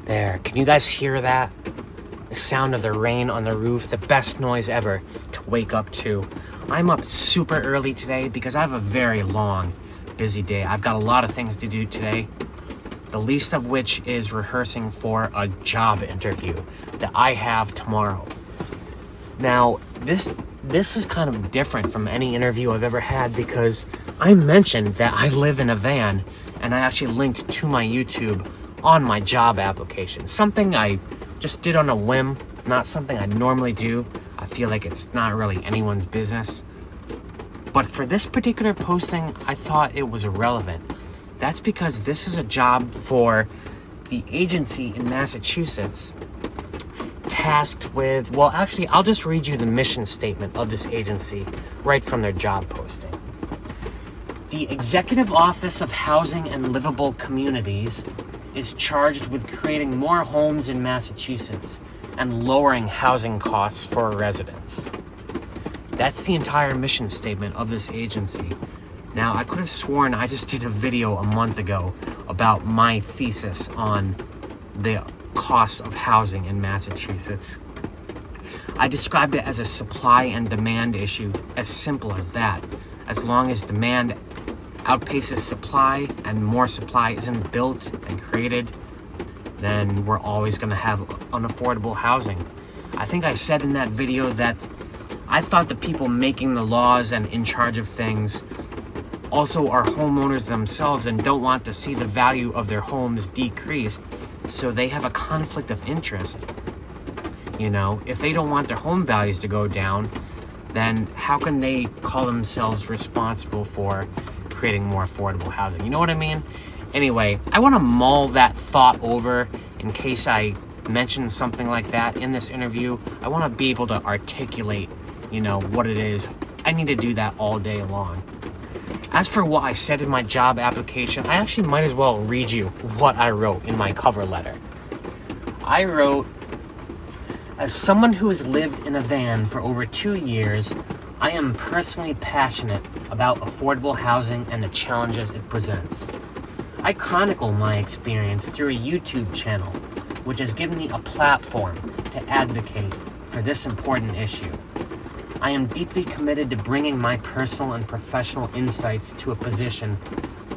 There, can you guys hear that? The sound of the rain on the roof, the best noise ever to wake up to. I'm up super early today because I have a very long, busy day. I've got a lot of things to do today, the least of which is rehearsing for a job interview that I have tomorrow. Now, this is kind of different from any interview I've ever had because I mentioned that I live in a van, and I actually linked to my YouTube on my job application. Something I just did on a whim, not something I normally do. I feel like it's not really anyone's business. But for this particular posting, I thought it was irrelevant. That's because this is a job for the agency in Massachusetts tasked with, well, actually, I'll just read you the mission statement of this agency right from their job posting. The Executive Office of Housing and Livable Communities is charged with creating more homes in Massachusetts and lowering housing costs for residents. That's the entire mission statement of this agency. Now, I could have sworn I just did a video a month ago about my thesis on the cost of housing in Massachusetts. I described it as a supply and demand issue, as simple as that. As long as demand outpaces supply and more supply isn't built and created, then we're always going to have unaffordable housing. I think I said in that video that I thought the people making the laws and in charge of things also are homeowners themselves and don't want to see the value of their homes decreased, so they have a conflict of interest. You know, if they don't want their home values to go down, then how can they call themselves responsible for creating more affordable housing? You know what I mean? Anyway, I want to mull that thought over in case I mention something like that in this interview. I want to be able to articulate, what it is. I need to do that all day long. As for what I said in my job application, I actually might as well read you what I wrote in my cover letter. I wrote, as someone who has lived in a van for over 2 years, I am personally passionate about affordable housing and the challenges it presents. I chronicle my experience through a YouTube channel, which has given me a platform to advocate for this important issue. I am deeply committed to bringing my personal and professional insights to a position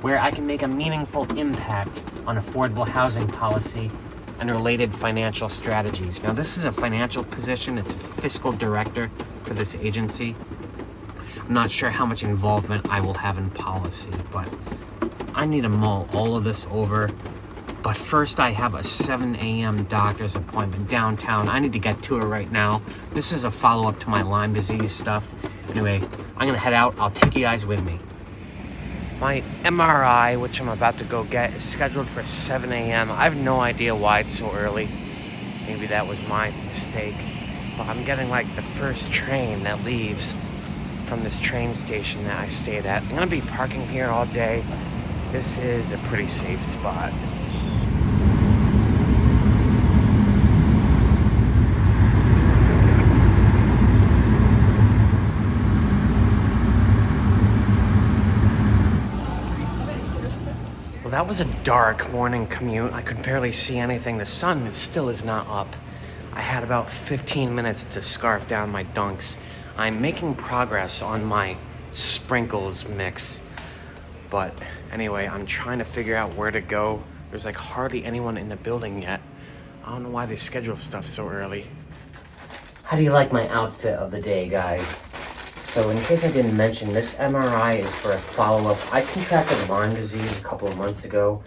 where I can make a meaningful impact on affordable housing policy and related financial strategies. Now, this is a financial position. It's a fiscal director for this agency. I'm not sure how much involvement I will have in policy, but I need to mull all of this over. But first, I have a 7 a.m. doctor's appointment downtown. I need to get to it right now. This is a follow-up to my Lyme disease stuff. Anyway, I'm going to head out. I'll take you guys with me. My MRI, which I'm about to go get, is scheduled for 7 a.m. I have no idea why it's so early. Maybe that was my mistake. But I'm getting the first train that leaves from this train station that I stayed at. I'm going to be parking here all day. This is a pretty safe spot. Well, that was a dark morning commute. I could barely see anything. The sun still is not up. I had about 15 minutes to scarf down my dunks. I'm making progress on my sprinkles mix. But anyway, I'm trying to figure out where to go. There's hardly anyone in the building yet. I don't know why they schedule stuff so early. How do you like my outfit of the day, guys? So in case I didn't mention, this MRI is for a follow-up. I contracted Lyme disease a couple of months ago.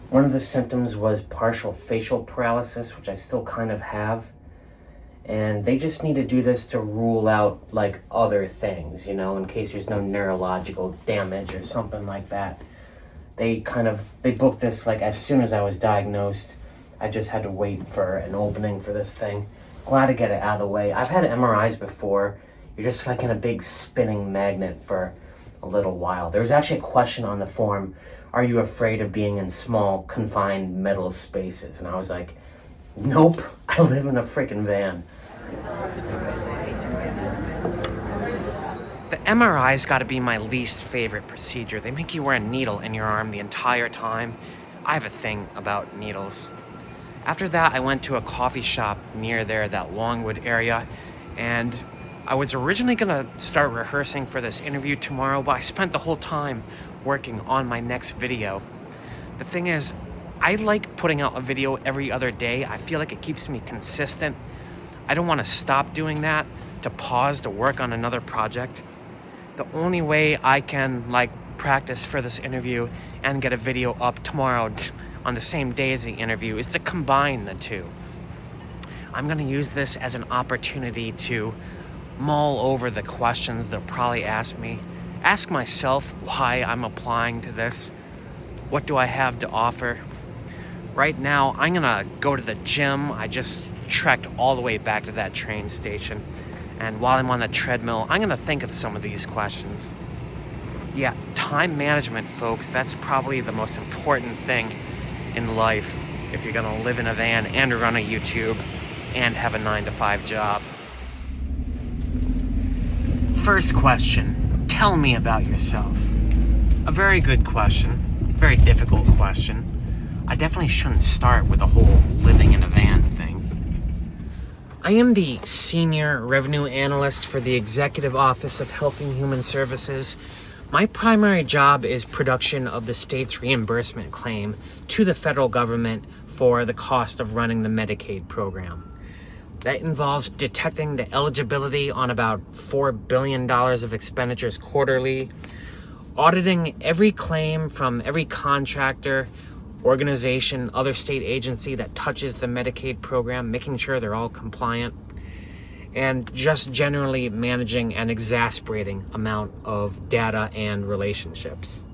One of the symptoms was partial facial paralysis, which I still kind of have. And they just need to do this to rule out other things, in case there's no neurological damage or something like that. They booked this as soon as I was diagnosed. I just had to wait for an opening for this thing. Glad to get it out of the way. I've had MRIs before. You're just in a big spinning magnet for a little while. There was actually a question on the form, are you afraid of being in small, confined metal spaces? And I was like, nope, I live in a freaking van. The MRI's got to be my least favorite procedure. They make you wear a needle in your arm the entire time. I have a thing about needles. After that, I went to a coffee shop near there, that Longwood area, and I was originally gonna start rehearsing for this interview tomorrow, but I spent the whole time working on my next video. The thing is, I like putting out a video every other day. I feel like it keeps me consistent. I don't want to stop doing that to pause to work on another project. The only way I can practice for this interview and get a video up tomorrow on the same day as the interview is to combine the two. I'm going to use this as an opportunity to mull over the questions they'll probably ask me, ask myself why I'm applying to this, what do I have to offer. Right now, I'm going to go to the gym. I just trekked all the way back to that train station, and while I'm on the treadmill, I'm going to think of some of these questions. Yeah, time management, folks, that's probably the most important thing in life if you're gonna live in a van and run a YouTube and have a 9-to-5 job. First question, tell me about yourself. A very good question, very difficult question. I definitely shouldn't start with the whole living in a van thing. I am the Senior Revenue Analyst for the Executive Office of Health and Human Services. My primary job is production of the state's reimbursement claim to the federal government for the cost of running the Medicaid program. That involves detecting the eligibility on about $4 billion of expenditures quarterly, auditing every claim from every contractor, organization, other state agency that touches the Medicaid program, making sure they're all compliant, and just generally managing an exasperating amount of data and relationships.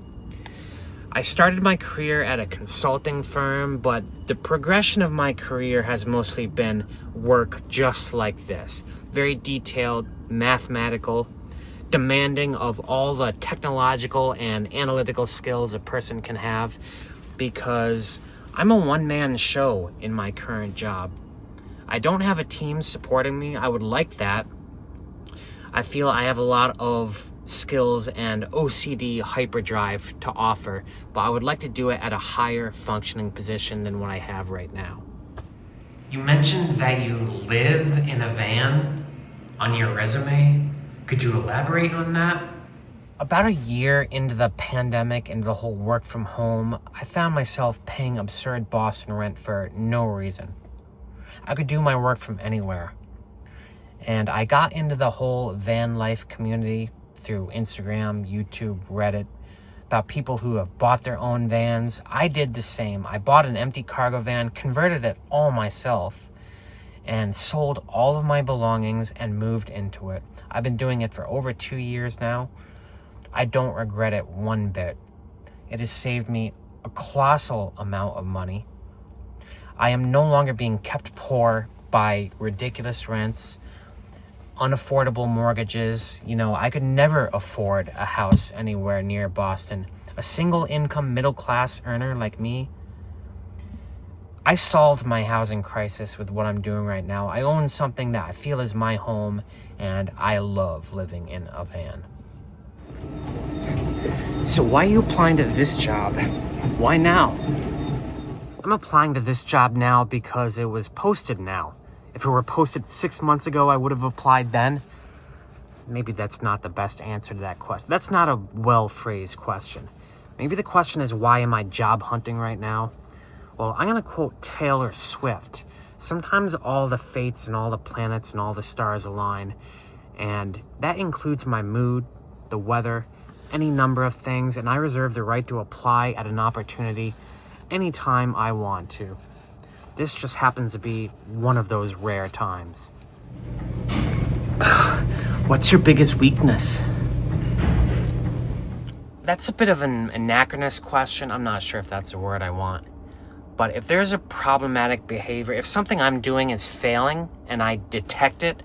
I started my career at a consulting firm, but the progression of my career has mostly been work just like this. Very detailed, mathematical, demanding of all the technological and analytical skills a person can have, because I'm a one-man show in my current job. I don't have a team supporting me. I would like that. I feel I have a lot of skills and OCD hyperdrive to offer, but I would like to do it at a higher functioning position than what I have right now. You mentioned that you live in a van on your resume. Could you elaborate on that? About a year into the pandemic and the whole work from home, I found myself paying absurd Boston rent for no reason. I could do my work from anywhere. And I got into the whole Vanlife community through Instagram, YouTube, Reddit, about people who have bought their own vans. I did the same. I bought an empty cargo van, converted it all myself, and sold all of my belongings and moved into it. I've been doing it for over 2 years now. I don't regret it one bit. It has saved me a colossal amount of money. I am no longer being kept poor by ridiculous rents, unaffordable mortgages. I could never afford a house anywhere near Boston. A single income middle class earner like me, I solved my housing crisis with what I'm doing right now. I own something that I feel is my home, and I love living in a van. So why are you applying to this job? Why now? I'm applying to this job now because it was posted now. If it were posted 6 months ago, I would have applied then. Maybe that's not the best answer to that question. That's not a well-phrased question. Maybe the question is, why am I job hunting right now? Well, I'm going to quote Taylor Swift. Sometimes all the fates and all the planets and all the stars align. And that includes my mood, the weather, any number of things. And I reserve the right to apply at an opportunity anytime I want to. This just happens to be one of those rare times. What's your biggest weakness? That's a bit of an anachronous question. I'm not sure if that's a word I want. But if there's a problematic behavior, if something I'm doing is failing and I detect it,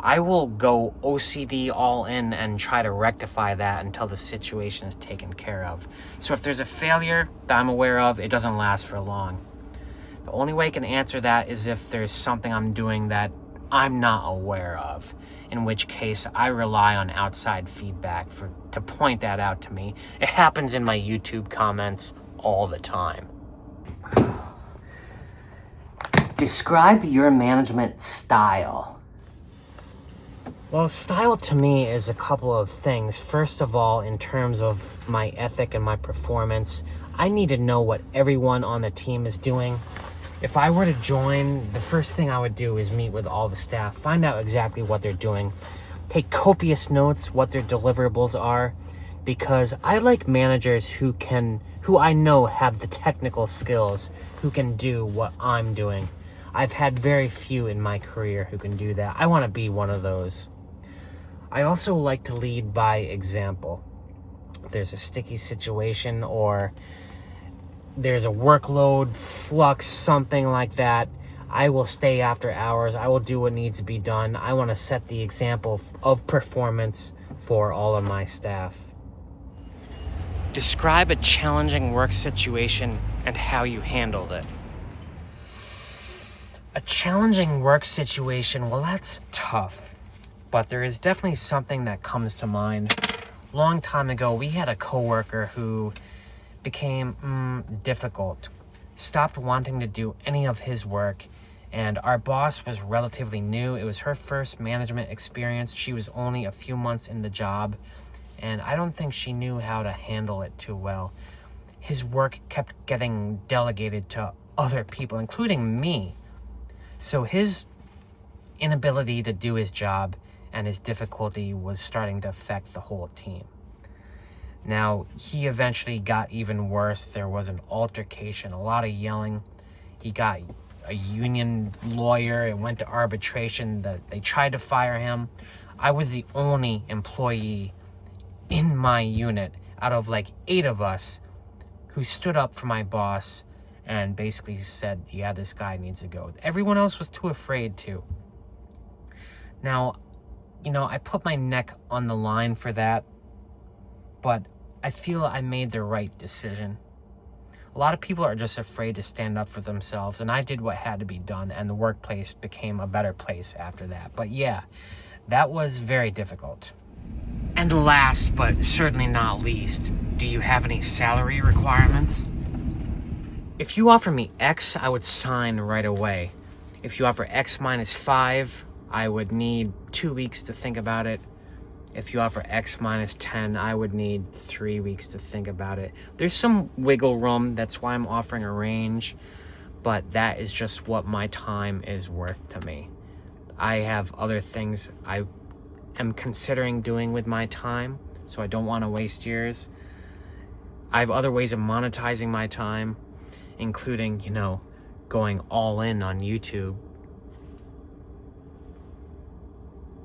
I will go OCD all in and try to rectify that until the situation is taken care of. So if there's a failure that I'm aware of, it doesn't last for long. The only way I can answer that is if there's something I'm doing that I'm not aware of, in which case I rely on outside feedback to point that out to me. It happens in my YouTube comments all the time. Describe your management style. Well, style to me is a couple of things. First of all, in terms of my ethic and my performance, I need to know what everyone on the team is doing. If I were to join, the first thing I would do is meet with all the staff, find out exactly what they're doing, take copious notes, what their deliverables are, because I like managers who I know have the technical skills, who can do what I'm doing. I've had very few in my career who can do that. I want to be one of those. I also like to lead by example. If there's a sticky situation or there's a workload flux, something like that, I will stay after hours. I will do what needs to be done. I want to set the example of performance for all of my staff. Describe a challenging work situation and how you handled it. A challenging work situation, well, that's tough, but there is definitely something that comes to mind. Long time ago, we had a coworker who became difficult, stopped wanting to do any of his work, and our boss was relatively new. It was her first management experience. She was only a few months in the job, and I don't think she knew how to handle it too well. His work kept getting delegated to other people, including me. So his inability to do his job and his difficulty was starting to affect the whole team. Now, he eventually got even worse. There was an altercation, a lot of yelling. He got a union lawyer. It went to arbitration. They tried to fire him. I was the only employee in my unit out of like 8 of us who stood up for my boss and basically said, yeah, this guy needs to go. Everyone else was too afraid to. Now, I put my neck on the line for that, but I feel I made the right decision. A lot of people are just afraid to stand up for themselves, and I did what had to be done, and the workplace became a better place after that. But yeah, that was very difficult. And last, but certainly not least, do you have any salary requirements? If you offer me X, I would sign right away. If you offer X minus 5, I would need 2 weeks to think about it. If you offer X minus 10, I would need 3 weeks to think about it. There's some wiggle room. That's why I'm offering a range. But that is just what my time is worth to me. I have other things I am considering doing with my time, so I don't want to waste yours. I have other ways of monetizing my time, including, going all in on YouTube.